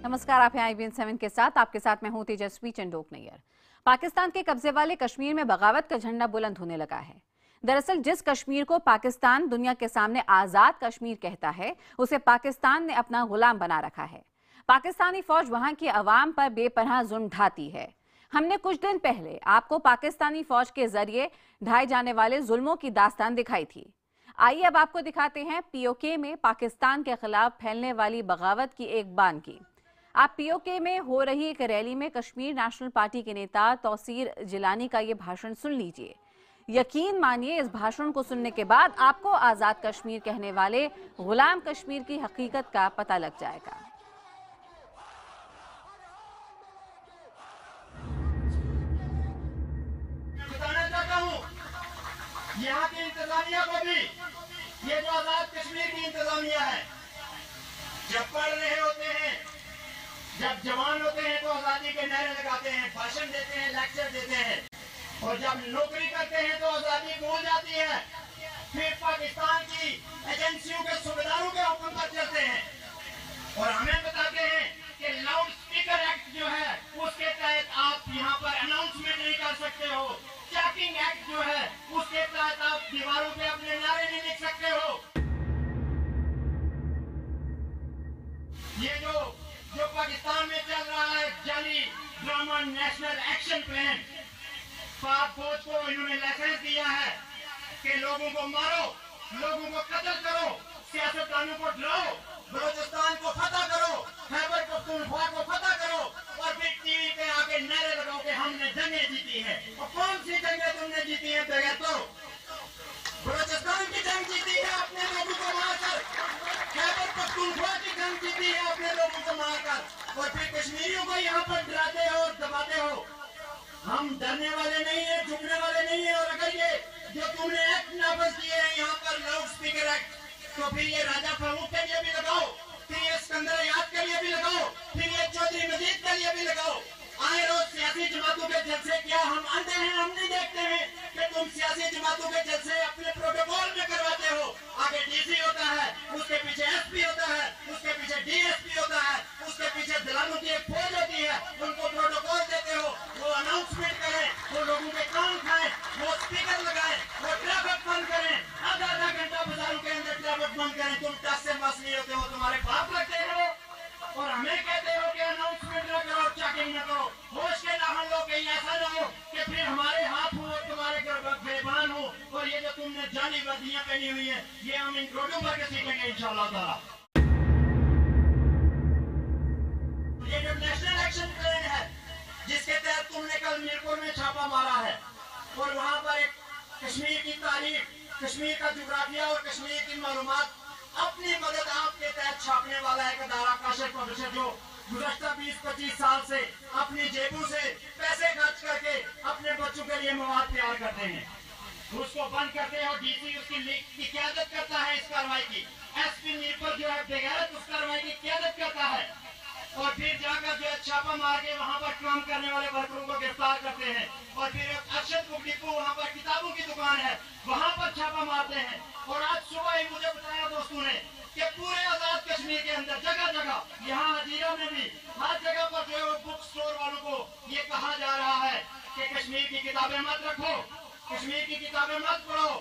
नमस्कार, आप हैं IBN 7 के साथ। आपके साथ मैं हूं तेजस्वी चंडोक नैयर। पाकिस्तान के कब्जे वाले कश्मीर में बगावत का झंडा बुलंद होने लगा है। दरअसल जिस कश्मीर को पाकिस्तान दुनिया के सामने आजाद कश्मीर कहता है, उसे पाकिस्तान ने अपना गुलाम बना रखा है। पाकिस्तानी फौज वहां की अवाम पर बेपनाह जुल्म ढाती है। हमने कुछ दिन पहले आपको पाकिस्तानी फौज के जरिए ढाए जाने वाले जुल्मों की दास्तान दिखाई थी। आइए अब आपको दिखाते हैं POK में पाकिस्तान के खिलाफ फैलने वाली बगावत की एक बान की। आप POK में हो रही एक रैली में कश्मीर नेशनल पार्टी के नेता तौसीर जिलानी का ये भाषण सुन लीजिए। यकीन मानिए, इस भाषण को सुनने के बाद आपको आजाद कश्मीर कहने वाले गुलाम कश्मीर की हकीकत का पता लग जाएगा। बताना चाहता हूँ यहाँ की इंतजामिया को भी, ये जो आजाद कश्मीर की इंतजामिया है, जब पढ़ रहे होते हैं, जब जवान होते हैं तो आजादी के नारे लगाते हैं, भाषण देते हैं, लेक्चर देते हैं, और जब नौकरी करते हैं तो आजादी भूल जाती है। फिर पाकिस्तान की एजेंसियों के सूबेदारों के हुक्म पर चलते हैं और हमें बताते हैं कि लाउड स्पीकर एक्ट जो है उसके तहत आप यहाँ पर अनाउंसमेंट नहीं कर सकते हो। चैकिंग एक्ट जो है उसके तहत आप दीवारों पे अपने नारे नहीं लिख सकते हो। ये जो पाकिस्तान में चल रहा है जाली ड्रामा नेशनल एक्शन प्लान, पाक फौज को इन्होंने लाइसेंस दिया है कि लोगों को मारो, लोगों को कत्ल करो, सियासतदानों को डराओ, बलोचिस्तान को फतह करो, खैबर पख्तूनख्वा को फतह करो और फिर टीवी पे आके नारे लगाओ कि हमने जंगें जीती है। और कौन सी जंगें तुमने जीती है बगैर? तो बलोचिस्तान की जंग जीती है अपने लोगों को मारकर, खैबर पख्तूनख्वा की जंग जीती है अपने लोगों को मारकर, और फिर कश्मीरियों को यहाँ पर डराते हो और दबाते हो। हम डरने वाले नहीं है, झुकने वाले नहीं है। और अगर ये जो तुमने एक्ट नाफज किए हैं यहाँ पर लाउड स्पीकर एक्ट, तो फिर ये राजा फारूक के लिए भी लगाओ, फिर ये सिकंदर याद के लिए भी लगाओ, फिर ये चौधरी मजीद के लिए भी लगाओ। आए रोज सियासी जमातों के जलसे, क्या हम अंधे हैं? हम नहीं देखते हैं कि तुम सियासी जमातों के जलसे अपने प्रोटोकॉल में करवाते हो। आगे DC होता है, उसके पीछे SP होता है, उसके पीछे DSP होता है, उसके पीछे दिलानों की एक फौज होती है, उनको प्रोटोकॉल देते हो, वो अनाउंसमेंट करें, वो लोगों के कान खाएं, वो स्पीकर लगाएं, वो ट्रैफिक बंद करें, आधा घंटा बाजारों के अंदर ट्रैफिक बंद करें। तुम टस से मस नहीं होते हो, तुम्हारे बाप लगते हो और हमें कहते हो कि अनाउंसमेंट न करो, चेकिंग न करो। होश के नाहन लो, कहीं ऐसा ना हो कि फिर हमारे हाथ हो और तुम्हारे गिरबान हो। और ये जो तुमने जाली वर्दियां पहनी हुई है, ये हम इन रोडों पर के सीखेंगे इंशाअल्लाह ताला। ये जो नेशनल एक्शन प्लान है, जिसके तहत तुमने कल मीरपुर में छापा मारा है और वहाँ पर एक कश्मीर की तारीख, कश्मीर का जुग्राफिया और कश्मीर की मालूमात अपनी मदद आपके तहत छापने वाला एक अदारा काशिफ पब्लिशर, जो गुज़श्ता 20-25 साल से अपनी जेबों से पैसे खर्च करके अपने बच्चों के लिए मवाद तैयार करते हैं, उसको बंद करते हैं और DC उसकी क़यादत करता है इस कार्रवाई की। SP मीरपुर जो है बेगैरत उस कार्रवाई की क़यादत करता है और फिर जाकर जो है छापा मार के वहाँ पर काम करने वाले वर्करों को गिरफ्तार करते हैं। और फिर अरशद बुक डिपो, वहाँ पर किताबों की दुकान है, वहाँ पर छापा मारते हैं। और आज सुबह ही मुझे बताया दोस्तों ने कि पूरे आजाद कश्मीर के अंदर जगह जगह, यहाँ हजीरा में भी हर जगह पर जो है बुक स्टोर वालों को ये कहा जा रहा है कि कश्मीर की किताबें मत रखो, कश्मीर की किताबें मत पढ़ो।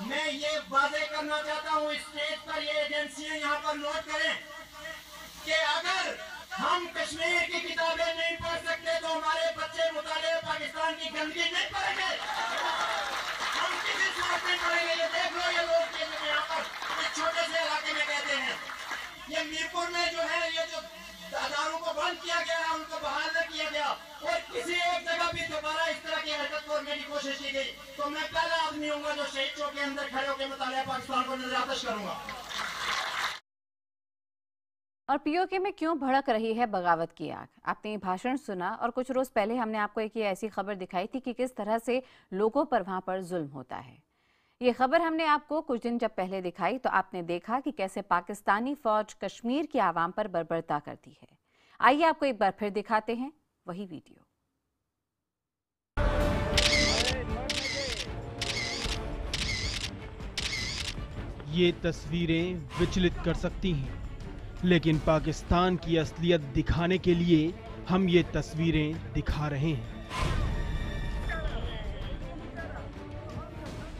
मैं ये वादे करना चाहता हूँ, इस स्टेज पर ये एजेंसियां यहाँ पर नोट करें कि अगर हम कश्मीर की किताबें नहीं पढ़ सकते तो हमारे बच्चे मुताले पाकिस्तान की गंदगी नहीं पढ़ेंगे। हम किसी सूरत में पढ़ेंगे। ये देख लो, ये लोग यहाँ पर इस छोटे से इलाके में कहते हैं, ये मीरपुर में जो है ये जो अदारों को बंद किया गया है, उनको बहाल न किया गया और किसी एक जगह भी दोबारा इस तरह की हरकत करने की कोशिश की गई तो मैं पहला आदमी हूँ जो शहीद चौक के अंदर खड़े होकर मुताले पाकिस्तान को नजरआतश करूंगा। और POK में क्यों भड़क रही है बगावत की आग? आपने ये भाषण सुना और कुछ रोज पहले हमने आपको एक ऐसी खबर दिखाई थी कि किस तरह से लोगों पर वहां पर जुल्म होता है। ये खबर हमने आपको कुछ दिन जब पहले दिखाई तो आपने देखा कि कैसे पाकिस्तानी फौज कश्मीर की आवाम पर बर्बरता करती है। आइए आपको एक बार फिर दिखाते हैं वही वीडियो। ये तस्वीरें विचलित कर सकती हैं। लेकिन पाकिस्तान की असलियत दिखाने के लिए हम ये तस्वीरें दिखा रहे हैं।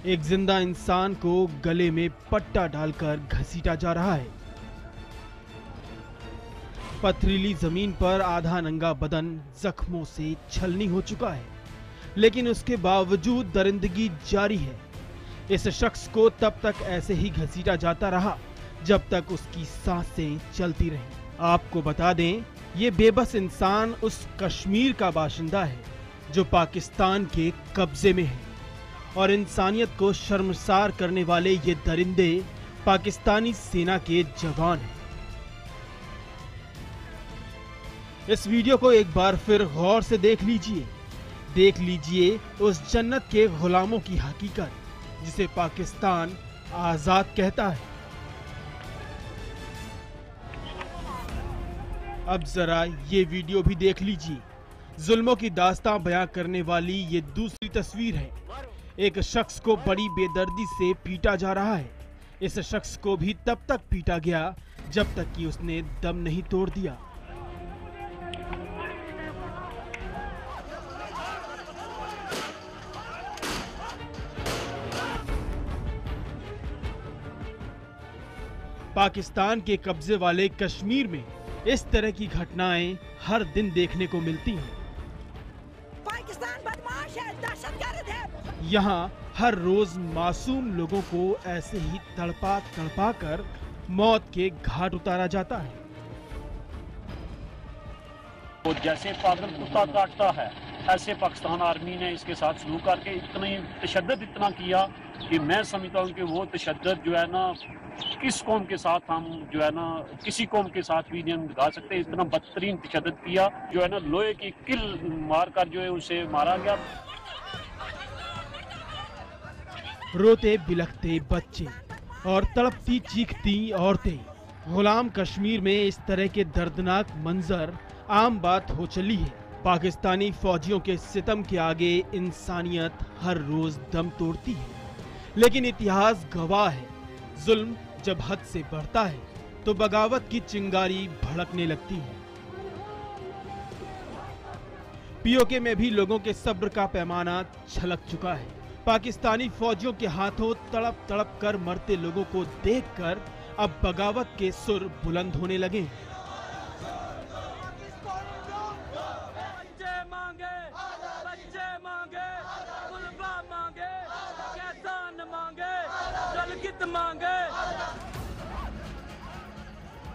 एक जिंदा इंसान को गले में पट्टा डालकर घसीटा जा रहा है। पथरीली जमीन पर आधा नंगा बदन जख्मों से छलनी हो चुका है, लेकिन उसके बावजूद दरिंदगी जारी है। इस शख्स को तब तक ऐसे ही घसीटा जाता रहा जब तक उसकी सांसें चलती रहीं। आपको बता दें, ये बेबस इंसान उस कश्मीर का बाशिंदा है जो पाकिस्तान के कब्जे में है, और इंसानियत को शर्मसार करने वाले ये दरिंदे पाकिस्तानी सेना के जवान हैं। इस वीडियो को एक बार फिर गौर से देख लीजिए उस जन्नत के गुलामों की हकीकत जिसे पाकिस्तान आजाद कहता है। अब जरा ये वीडियो भी देख लीजिए। जुल्मों की दास्तां बयां करने वाली ये दूसरी तस्वीर है। एक शख्स को बड़ी बेदर्दी से पीटा जा रहा है। इस शख्स को भी तब तक पीटा गया जब तक कि उसने दम नहीं तोड़ दिया। पाकिस्तान के कब्जे वाले कश्मीर में इस तरह की घटनाएं हर दिन देखने को मिलती हैं। पाकिस्तान बदमाश है, दहशतगर्द है। यहाँ हर रोज मासूम लोगों को ऐसे ही तड़पा कर मौत के घाट उतारा जाता है। तो जैसे पागल कुत्ता काटता है, ऐसे पाकिस्तान आर्मी ने इसके साथ सलूक करके इतनी तशद्दुद इतना किया कि मैं समझता हूँ कि वो तशद्दुद जो है ना, किस कौम के साथ हम जो है ना किसी कौम के साथ भी नहीं दिखा सकते। इतना बदतरीन तशद्दुद किया, जो है ना लोहे की किल मार कर जो है उसे मारा गया। रोते बिलखते बच्चे और तड़पती चीखती औरतें। गुलाम कश्मीर में इस तरह के दर्दनाक मंजर आम बात हो चली है। पाकिस्तानी फौजियों के सितम के आगे इंसानियत हर रोज दम तोड़ती है, लेकिन इतिहास गवाह है, जुल्म जब हद से बढ़ता है तो बगावत की चिंगारी भड़कने लगती है। पीओके में भी लोगों के सब्र का पैमाना छलक चुका है। पाकिस्तानी फौजियों के हाथों तड़प तड़प कर मरते लोगों को देखकर अब बगावत के सुर बुलंद होने लगे।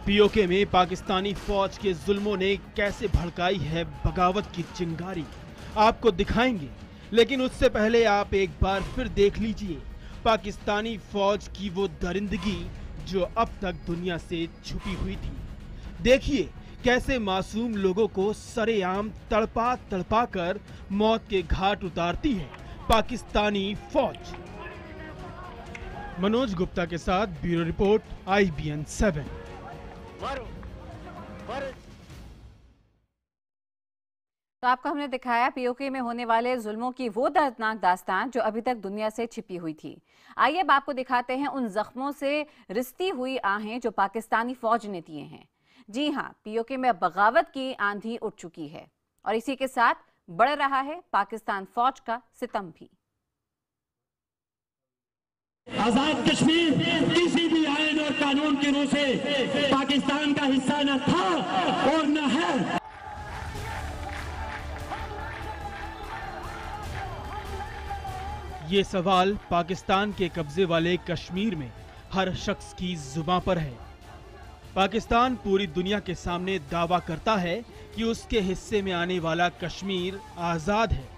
पीओके में पाकिस्तानी फौज के जुल्मों ने कैसे भड़काई है बगावत की चिंगारी, आपको दिखाएंगे। लेकिन उससे पहले आप एक बार फिर देख लीजिए पाकिस्तानी फौज की वो दरिंदगी जो अब तक दुनिया से छुपी हुई थी। देखिए कैसे मासूम लोगों को सरेआम तड़पा कर मौत के घाट उतारती है पाकिस्तानी फौज। मनोज गुप्ता के साथ ब्यूरो रिपोर्ट, IBN 7। तो आपको हमने दिखाया पीओके में होने वाले जुल्मों की वो दर्दनाक दास्तान जो अभी तक दुनिया से छिपी हुई थी। आइए अब आपको दिखाते हैं उन जख्मों से रिश्ती हुई आहें जो पाकिस्तानी फौज ने दिए हैं। जी हां, पीओके में बगावत की आंधी उठ चुकी है और इसी के साथ बढ़ रहा है पाकिस्तान फौज का सितम भी। आजाद कश्मीर किसी भी आयन और कानून की रूह से पाकिस्तान का हिस्सा न था और न है। ये सवाल पाकिस्तान के कब्जे वाले कश्मीर में हर शख्स की जुबां पर है। पाकिस्तान पूरी दुनिया के सामने दावा करता है कि उसके हिस्से में आने वाला कश्मीर आजाद है,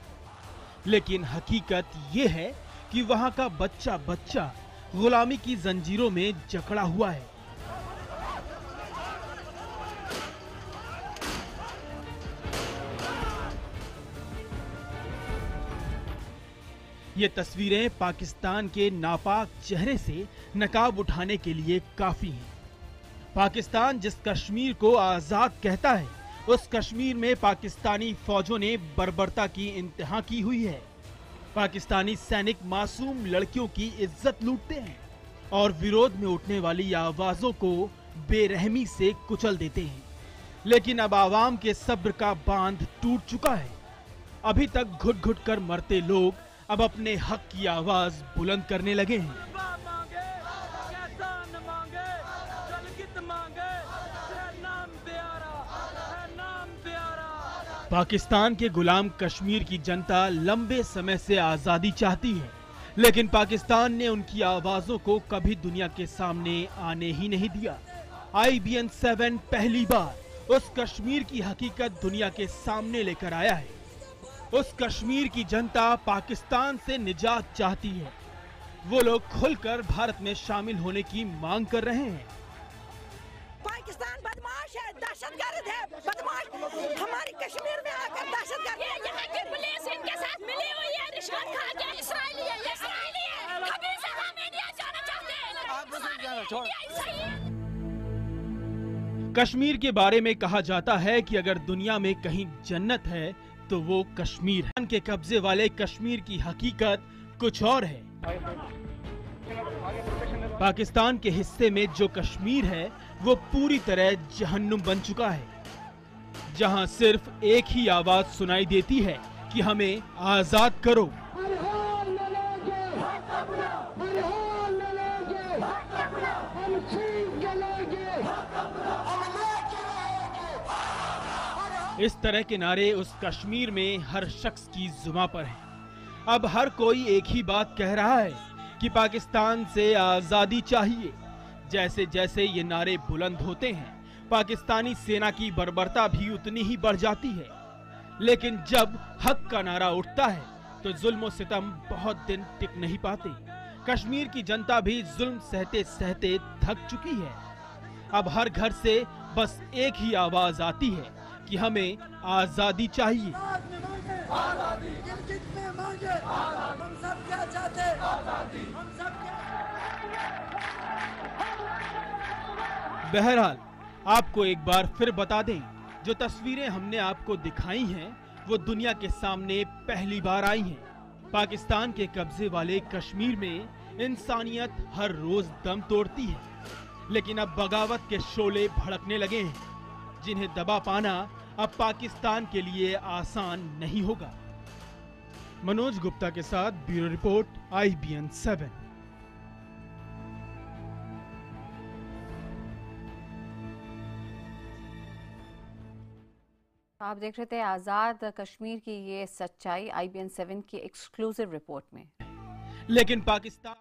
लेकिन हकीकत ये है कि वहां का बच्चा बच्चा गुलामी की जंजीरों में जकड़ा हुआ है। ये तस्वीरें पाकिस्तान के नापाक चेहरे से नकाब उठाने के लिए काफी हैं। पाकिस्तान जिस कश्मीर को आजाद कहता है, उस कश्मीर में पाकिस्तानी फौजों ने बर्बरता की इंतहा की हुई है। पाकिस्तानी सैनिक मासूम लड़कियों की इज्जत लूटते हैं और विरोध में उठने वाली आवाजों को बेरहमी से कुचल देते हैं। लेकिन अब आवाम के सब्र का बांध टूट चुका है। अभी तक घुट घुट कर मरते लोग अब अपने हक की आवाज बुलंद करने लगे हैं। पाकिस्तान के गुलाम कश्मीर की जनता लंबे समय से आजादी चाहती है, लेकिन पाकिस्तान ने उनकी आवाजों को कभी दुनिया के सामने आने ही नहीं दिया। IBN 7 पहली बार उस कश्मीर की हकीकत दुनिया के सामने लेकर आया है। उस कश्मीर की जनता पाकिस्तान से निजात चाहती है। वो लोग खुलकर भारत में शामिल होने की मांग कर रहे हैं। पाकिस्तान बदमाश है, दहशतगर्द है, बदमाश हमारी कश्मीर में आकर दहशतगर्द है। यहाँ की पुलिस इनके साथ मिली हुई है, रिश्वत खा के। इस्राएली है, इस्राएली है। कभी से हम इंडिया जाना चाहते हैं। कश्मीर के बारे में कहा जाता है कि अगर दुनिया में कहीं जन्नत है तो वो कश्मीर है। के कब्जे वाले कश्मीर की हकीकत कुछ और है। पाकिस्तान के हिस्से में जो कश्मीर है वो पूरी तरह जहन्नुम बन चुका है, जहां सिर्फ एक ही आवाज सुनाई देती है कि हमें आजाद करो। इस तरह के नारे उस कश्मीर में हर शख्स की जुबान पर हैं। अब हर कोई एक ही बात कह रहा है कि पाकिस्तान से आजादी चाहिए। जैसे जैसे ये नारे बुलंद होते हैं, पाकिस्तानी सेना की बर्बरता भी उतनी ही बढ़ जाती है। लेकिन जब हक का नारा उठता है तो जुल्म और सितम बहुत दिन टिक नहीं पाते। कश्मीर की जनता भी जुल्म सहते सहते थक चुकी है। अब हर घर से बस एक ही आवाज आती है कि हमें आजादी चाहिए। आजादी कितने मांगे, हम सब क्या चाहते, आजादी हम सब क्या। बहरहाल आपको एक बार फिर बता दें, जो तस्वीरें हमने आपको दिखाई हैं वो दुनिया के सामने पहली बार आई हैं। पाकिस्तान के कब्जे वाले कश्मीर में इंसानियत हर रोज दम तोड़ती है, लेकिन अब बगावत के शोले भड़कने लगे हैं, जिन्हें दबा पाना अब पाकिस्तान के लिए आसान नहीं होगा। मनोज गुप्ता के साथ ब्यूरो रिपोर्ट, IBN 7। आप देख रहे थे आजाद कश्मीर की ये सच्चाई IBN 7 की एक्सक्लूसिव रिपोर्ट में। लेकिन पाकिस्तान